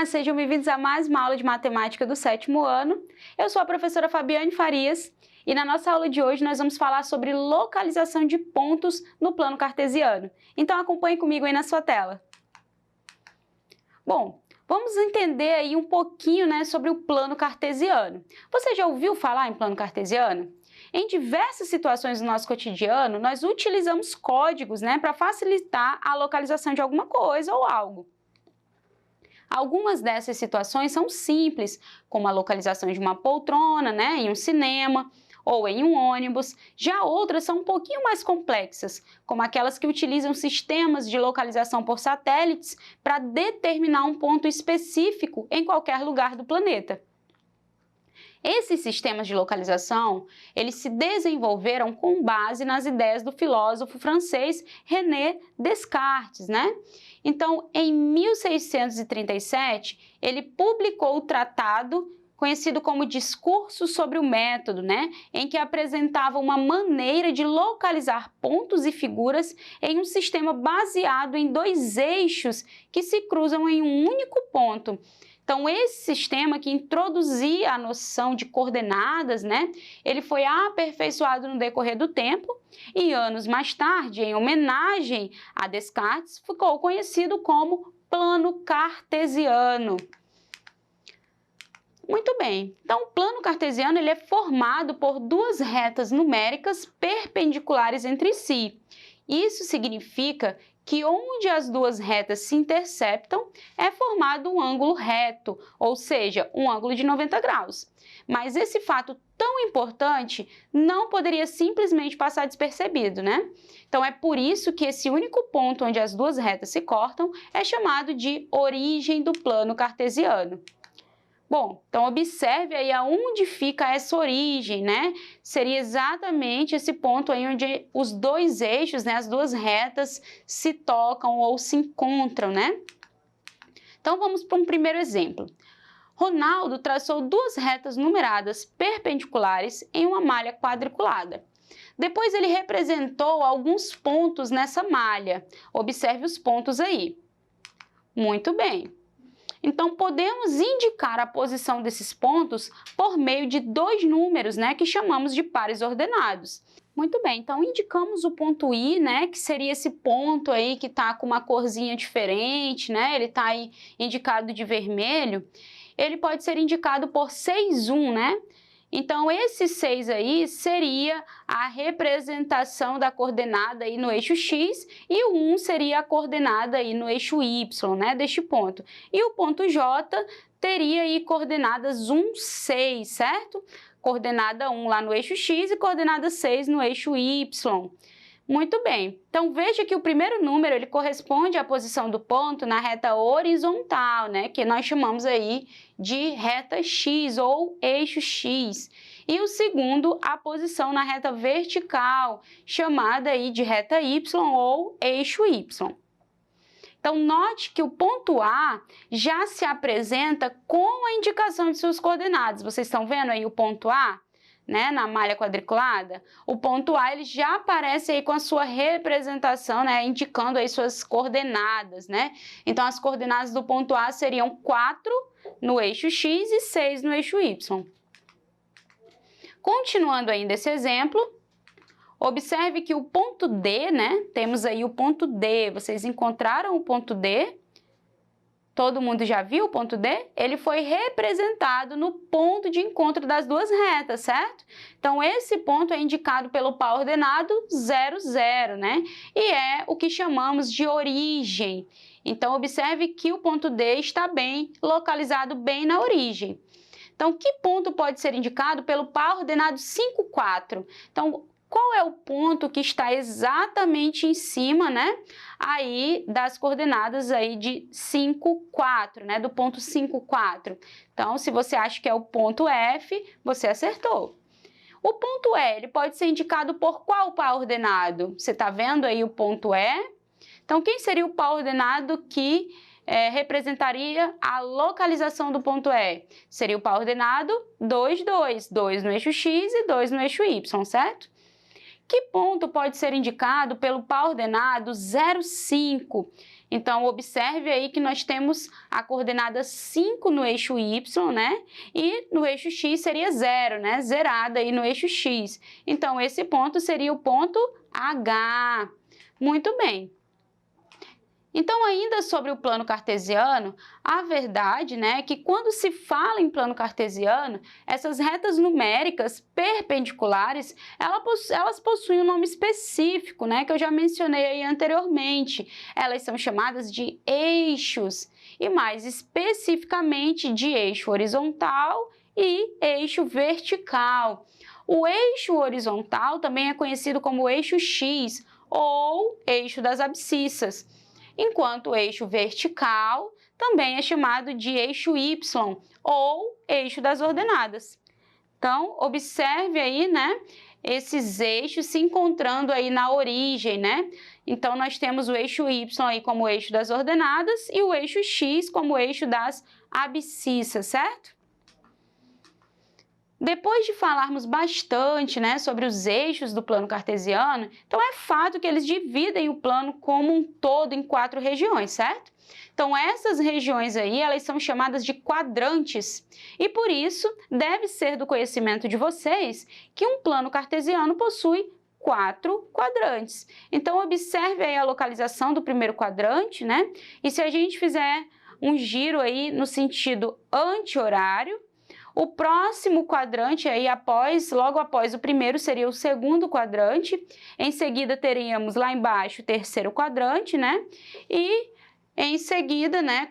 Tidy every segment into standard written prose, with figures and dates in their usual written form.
sejam bem-vindos a mais uma aula de matemática do 7º ano. Eu sou a professora Fabiane Farias e na nossa aula de hoje nós vamos falar sobre localização de pontos no plano cartesiano. Então acompanhe comigo aí na sua tela. Bom, vamos entender aí um pouquinho, sobre o plano cartesiano. Você já ouviu falar em plano cartesiano? Em diversas situações do nosso cotidiano, nós utilizamos códigos, para facilitar a localização de alguma coisa ou algo. Algumas dessas situações são simples, como a localização de uma poltrona, em um cinema ou em um ônibus. Já outras são um pouquinho mais complexas, como aquelas que utilizam sistemas de localização por satélites para determinar um ponto específico em qualquer lugar do planeta. Esses sistemas de localização, eles se desenvolveram com base nas ideias do filósofo francês René Descartes, Então, em 1637, ele publicou o tratado conhecido como Discurso sobre o Método, em que apresentava uma maneira de localizar pontos e figuras em um sistema baseado em dois eixos que se cruzam em um único ponto. Então, esse sistema que introduzia a noção de coordenadas, ele foi aperfeiçoado no decorrer do tempo e anos mais tarde, em homenagem a Descartes, ficou conhecido como plano cartesiano. Muito bem, então o plano cartesiano ele é formado por duas retas numéricas perpendiculares entre si. Isso significa que onde as duas retas se interceptam é formado um ângulo reto, ou seja, um ângulo de 90 graus. Mas esse fato tão importante não poderia simplesmente passar despercebido, Então é por isso que esse único ponto onde as duas retas se cortam é chamado de origem do plano cartesiano. Bom, então observe aí aonde fica essa origem, Seria exatamente esse ponto aí onde os dois eixos, as duas retas se tocam ou se encontram, Então vamos para um primeiro exemplo. Ronaldo traçou duas retas numeradas perpendiculares em uma malha quadriculada. Depois ele representou alguns pontos nessa malha. Observe os pontos aí. Muito bem. Então, podemos indicar a posição desses pontos por meio de dois números, que chamamos de pares ordenados. Muito bem, então indicamos o ponto I, que seria esse ponto aí que está com uma corzinha diferente, Ele está aí indicado de vermelho. Ele pode ser indicado por 6, 1, Então, esse 6 aí seria a representação da coordenada aí no eixo X e o 1 seria a coordenada aí no eixo Y, deste ponto. E o ponto J teria aí coordenadas 1, 6, certo? Coordenada 1 lá no eixo X e coordenada 6 no eixo Y. Muito bem, então veja que o primeiro número ele corresponde à posição do ponto na reta horizontal, que nós chamamos aí de reta X ou eixo X. E o segundo, a posição na reta vertical, chamada aí de reta Y ou eixo Y. Então, note que o ponto A já se apresenta com a indicação de suas coordenadas. Vocês estão vendo aí o ponto A? Na malha quadriculada, o ponto A ele já aparece aí com a sua representação, indicando aí suas coordenadas, Então, as coordenadas do ponto A seriam 4 no eixo X e 6 no eixo Y. Continuando ainda esse exemplo, observe que o ponto D, Temos aí o ponto D, vocês encontraram o ponto D? Todo mundo já viu o ponto D? Ele foi representado no ponto de encontro das duas retas, certo? Então, esse ponto é indicado pelo par ordenado 0, 0, E é o que chamamos de origem. Então, observe que o ponto D está bem localizado bem na origem. Então, que ponto pode ser indicado pelo par ordenado 5, 4? Então, qual é o ponto que está exatamente em cima, aí das coordenadas aí de 5, 4, do ponto 5, 4. Então, se você acha que é o ponto F, você acertou. O ponto E, ele pode ser indicado por qual par ordenado? Você está vendo aí o ponto E? Então, quem seria o par ordenado que representaria a localização do ponto E? Seria o par ordenado 2, 2. 2 no eixo X e 2 no eixo Y, certo? Que ponto pode ser indicado pelo par ordenado 0, 5? Então, observe aí que nós temos a coordenada 5 no eixo Y, né? E no eixo X seria 0, né? Zerada aí no eixo X. Então, esse ponto seria o ponto H. Muito bem. Então, ainda sobre o plano cartesiano, a verdade, né, é que quando se fala em plano cartesiano, essas retas numéricas perpendiculares, elas possuem um nome específico, né, que eu já mencionei aí anteriormente. Elas são chamadas de eixos, e mais especificamente de eixo horizontal e eixo vertical. O eixo horizontal também é conhecido como eixo X ou eixo das abscissas, enquanto o eixo vertical também é chamado de eixo Y ou eixo das ordenadas. Então, observe aí, né, esses eixos se encontrando aí na origem, né? Então, nós temos o eixo Y aí como eixo das ordenadas e o eixo X como eixo das abscissas, certo? Depois de falarmos bastante, né, sobre os eixos do plano cartesiano, então é fato que eles dividem o plano como um todo em 4 regiões, certo? Então, essas regiões aí, elas são chamadas de quadrantes, e por isso deve ser do conhecimento de vocês que um plano cartesiano possui 4 quadrantes. Então, observe aí a localização do primeiro quadrante, né? E se a gente fizer um giro aí no sentido anti-horário, o próximo quadrante aí logo após o primeiro seria o segundo quadrante, em seguida teríamos lá embaixo o terceiro quadrante, né? E em seguida, né,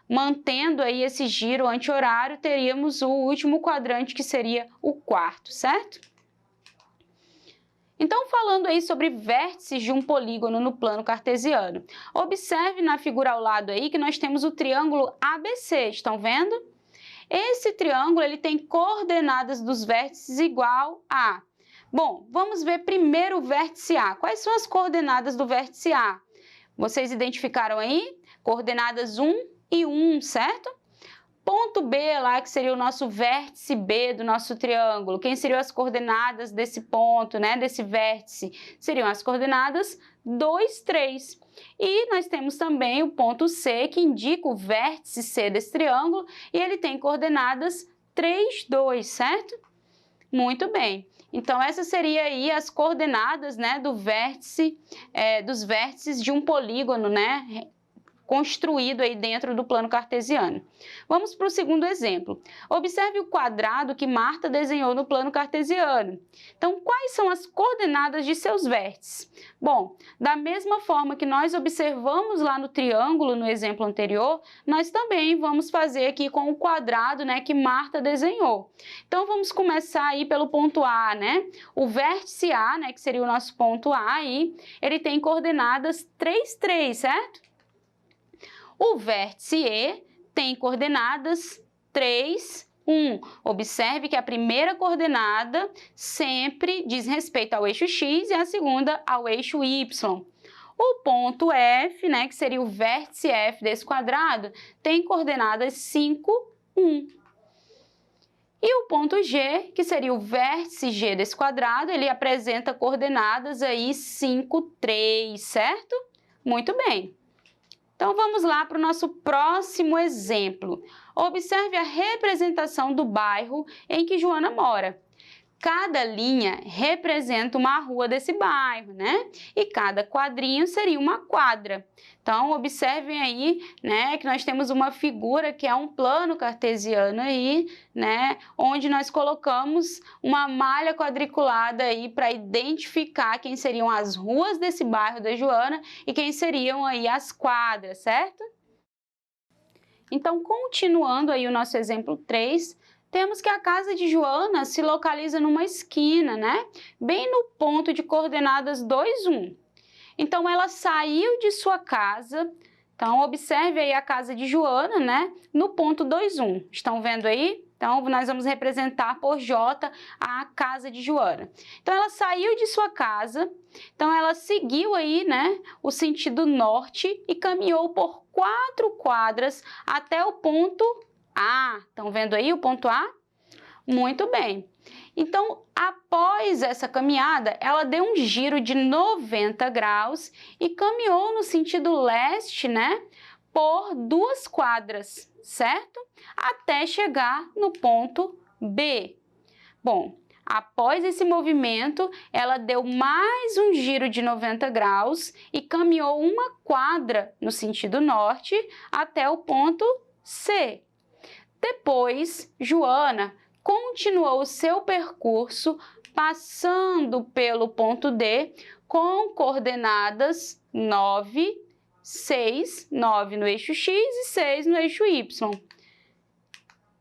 mantendo aí esse giro anti-horário, teríamos o último quadrante que seria o quarto, certo? Então, falando aí sobre vértices de um polígono no plano cartesiano, observe na figura ao lado aí que nós temos o triângulo ABC, estão vendo? Esse triângulo ele tem coordenadas dos vértices igual a... Bom, vamos ver primeiro o vértice A. Quais são as coordenadas do vértice A? Vocês identificaram aí? Coordenadas 1 e 1, certo? Ponto B lá, que seria o nosso vértice B do nosso triângulo. Quem seriam as coordenadas desse ponto, né, desse vértice? Seriam as coordenadas 2, 3. E nós temos também o ponto C, que indica o vértice C desse triângulo, e ele tem coordenadas 3, 2, certo? Muito bem. Então, essas seriam aí as coordenadas, né, dos vértices de um polígono, né, construído aí dentro do plano cartesiano. Vamos para o segundo exemplo. Observe o quadrado que Marta desenhou no plano cartesiano. Então, quais são as coordenadas de seus vértices? Bom, da mesma forma que nós observamos lá no triângulo, no exemplo anterior, nós também vamos fazer aqui com o quadrado, né, que Marta desenhou. Então, vamos começar aí pelo ponto A, né? O vértice A, né, que seria o nosso ponto A aí, ele tem coordenadas 3, 3, certo? O vértice E tem coordenadas 3, 1. Observe que a primeira coordenada sempre diz respeito ao eixo X e a segunda ao eixo Y. O ponto F, né, que seria o vértice F desse quadrado, tem coordenadas 5, 1. E o ponto G, que seria o vértice G desse quadrado, ele apresenta coordenadas aí 5, 3, certo? Muito bem. Então, vamos lá para o nosso próximo exemplo. Observe a representação do bairro em que Joana mora. Cada linha representa uma rua desse bairro, né? E cada quadrinho seria uma quadra. Então, observem aí, né, que nós temos uma figura que é um plano cartesiano aí, né, onde nós colocamos uma malha quadriculada aí para identificar quem seriam as ruas desse bairro da Joana e quem seriam aí as quadras, certo? Então, continuando aí o nosso exemplo 3, temos que a casa de Joana se localiza numa esquina, né? Bem no ponto de coordenadas 2, 1. Então, ela saiu de sua casa. Então, observe aí a casa de Joana, né? No ponto 2, 1. Estão vendo aí? Então, nós vamos representar por J a casa de Joana. Então, ela saiu de sua casa. Então, ela seguiu aí, né, o sentido norte e caminhou por 4 quadras até o ponto A. Estão vendo aí o ponto A? Muito bem. Então, após essa caminhada, ela deu um giro de 90 graus e caminhou no sentido leste, né, por 2 quadras, certo? Até chegar no ponto B. Bom, após esse movimento, ela deu mais um giro de 90 graus e caminhou 1 quadra no sentido norte até o ponto C. Depois, Joana continuou o seu percurso passando pelo ponto D com coordenadas 9, 6, 9 no eixo X e 6 no eixo Y.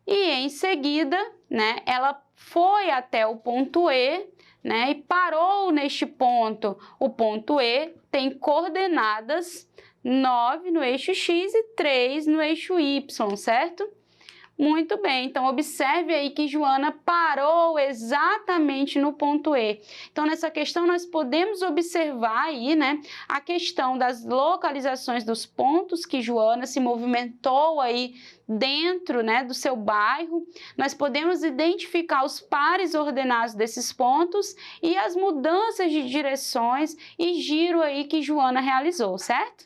E em seguida, né, ela foi até o ponto E, né, e parou neste ponto. O ponto E tem coordenadas 9 no eixo X e 3 no eixo Y, certo? Muito bem, então observe aí que Joana parou exatamente no ponto E. Então, nessa questão, nós podemos observar aí, né, a questão das localizações dos pontos que Joana se movimentou aí dentro, né, do seu bairro. Nós podemos identificar os pares ordenados desses pontos e as mudanças de direções e giro aí que Joana realizou, certo?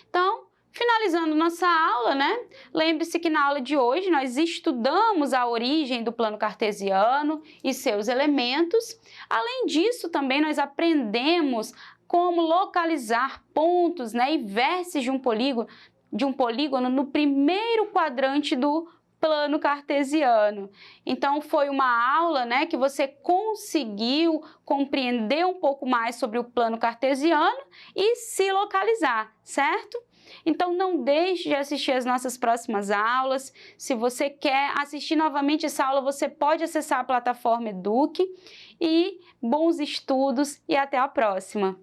Então, finalizando nossa aula, né? Lembre-se que na aula de hoje nós estudamos a origem do plano cartesiano e seus elementos. Além disso, também nós aprendemos como localizar pontos, né, e vértices de um polígono no primeiro quadrante do plano cartesiano. Então, foi uma aula, né, que você conseguiu compreender um pouco mais sobre o plano cartesiano e se localizar, certo? Então, não deixe de assistir as nossas próximas aulas. Se você quer assistir novamente essa aula, você pode acessar a plataforma Eduque. E bons estudos e até a próxima!